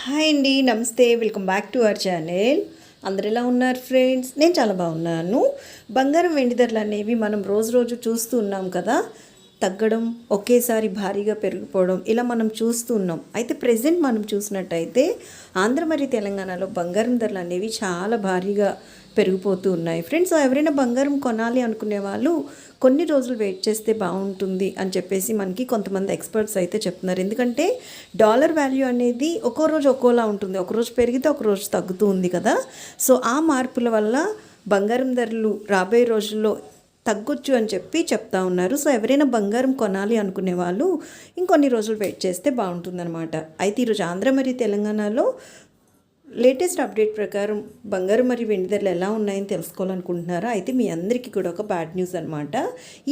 Hi అండి, నమస్తే. Welcome back to our channel. అందరు ఎలా ఉన్నారు ఫ్రెండ్స్? నేను చాలా బాగున్నాను. బంగారం వెండి ధరలు అనేవి మనం రోజు రోజు చూస్తూ ఉన్నాం కదా, తగ్గడం, ఒకేసారి భారీగా పెరిగిపోవడం, ఇలా మనం చూస్తూ ఉన్నాం. అయితే ప్రెజెంట్ మనం చూసినట్టయితే ఆంధ్ర మరియు తెలంగాణలో బంగారం ధరలు అనేవి చాలా భారీగా పెరిగిపోతూ ఉన్నాయి ఫ్రెండ్స్. ఎవరైనా బంగారం కొనాలి అనుకునే వాళ్ళు కొన్ని రోజులు వెయిట్ చేస్తే బాగుంటుంది అని చెప్పేసి మనకి కొంతమంది ఎక్స్పర్ట్స్ అయితే చెప్తున్నారు. ఎందుకంటే డాలర్ వాల్యూ అనేది ఒక్కో రోజు ఒక్కోలా ఉంటుంది. ఒకరోజు పెరిగితే ఒకరోజు తగ్గుతూ ఉంది కదా. సో ఆ మార్పుల వల్ల బంగారం ధరలు రాబోయే రోజుల్లో తగ్గొచ్చు అని చెప్పి చెప్తా ఉన్నారు. సో ఎవరైనా బంగారం కొనాలి అనుకునే వాళ్ళు ఇంకొన్ని రోజులు వెయిట్ చేస్తే బాగుంటుందన్నమాట. అయితే ఈరోజు ఆంధ్ర మరియు తెలంగాణలో లేటెస్ట్ అప్డేట్ ప్రకారం బంగారం మరియు వెండి ధరలు ఎలా ఉన్నాయని తెలుసుకోవాలనుకుంటున్నారా? అయితే మీ అందరికీ కూడా ఒక బ్యాడ్ న్యూస్ అనమాట.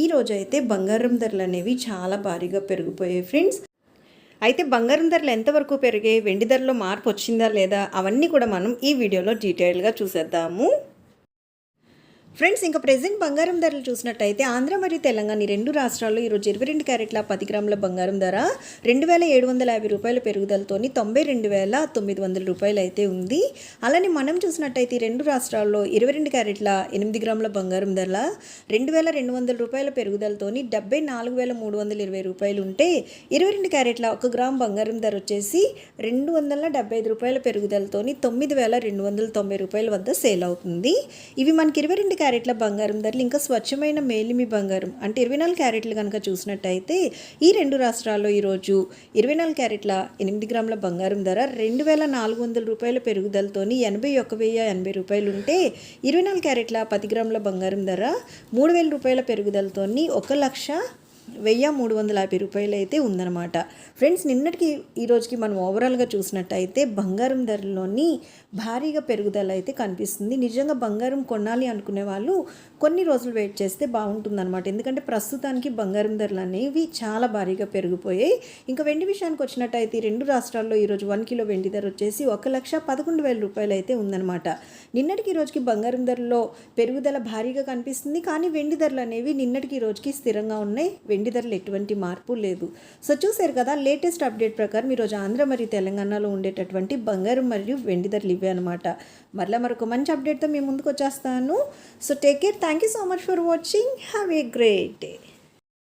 ఈరోజు అయితే బంగారం ధరలు అనేవి చాలా భారీగా పెరిగిపోయాయి ఫ్రెండ్స్. అయితే బంగారం ధరలు ఎంతవరకు పెరిగాయి, వెండి ధరలో మార్పు వచ్చిందా లేదా, అవన్నీ కూడా మనం ఈ వీడియోలో డీటెయిల్గా చూసేద్దాము ఫ్రెండ్స్. ఇంకా ప్రెజెంట్ బంగారం ధరలు చూసినట్టయితే ఆంధ్ర మరియు తెలంగాణ ఈ రెండు రాష్ట్రాల్లో ఈరోజు 22 క్యారెట్ల 10 గ్రాముల బంగారం ధర 2750 రూపాయల పెరుగుదలతో 92,900 రూపాయలు అయితే ఉంది. అలానే మనం చూసినట్టయితే ఈ రెండు రాష్ట్రాల్లో 22 క్యారెట్ల 8 గ్రాముల బంగారం ధర 2200 రూపాయల పెరుగుదలతో 74,320 రూపాయలు ఉంటే, 22 క్యారెట్ల 1 గ్రామ్ బంగారం ధర వచ్చేసి 275 రూపాయల పెరుగుదలతో 9,290 రూపాయల వద్ద సేల్ అవుతుంది. ఇవి మనకి 22 క్యారెట్ల బంగారం ధరలు. ఇంకా స్వచ్ఛమైన మేలిమి బంగారం అంటే 24 క్యారెట్లు కనుక చూసినట్టయితే ఈ రెండు రాష్ట్రాల్లో ఈరోజు 24 క్యారెట్ల 8 గ్రాముల బంగారం ధర 2,400 రూపాయల పెరుగుదలతో 81,080 రూపాయలు ఉంటే, 24 క్యారెట్ల 10 గ్రాముల బంగారం ధర 3,000 రూపాయల పెరుగుదలతో 1,01,350 రూపాయలు అయితే ఉందన్నమాట ఫ్రెండ్స్. నిన్నటికి ఈరోజుకి మనం ఓవరాల్గా చూసినట్టయితే బంగారం ధరలోని భారీగా పెరుగుదల అయితే కనిపిస్తుంది. నిజంగా బంగారం కొనాలి అనుకునే వాళ్ళు కొన్ని రోజులు వెయిట్ చేస్తే బాగుంటుందన్నమాట. ఎందుకంటే ప్రస్తుతానికి బంగారం ధరలు అనేవి చాలా భారీగా పెరిగిపోయాయి. ఇంకా వెండి విషయానికి వచ్చినట్టయితే రెండు రాష్ట్రాల్లో ఈరోజు 1 కిలో వెండి ధర వచ్చేసి 1,11,000 రూపాయలు అయితే ఉందన్నమాట. నిన్నటికి రోజుకి బంగారం ధరలో పెరుగుదల భారీగా కనిపిస్తుంది, కానీ వెండి ధరలు అనేవి నిన్నటికి రోజుకి స్థిరంగా ఉన్నాయి. వెండి ధరలు ఎటువంటి మార్పు లేదు. సో చూసారు కదా, లేటెస్ట్ అప్డేట్ ప్రకారం ఈరోజు ఆంధ్ర మరియు తెలంగాణలో ఉండేటటువంటి బంగారం మరియు వెండి ధరలు ఇవే అనమాట. మరలా మరొక మంచి అప్డేట్తో మేము ముందుకు వచ్చేస్తాను. So take care. Thank you so much for watching. Have a great day.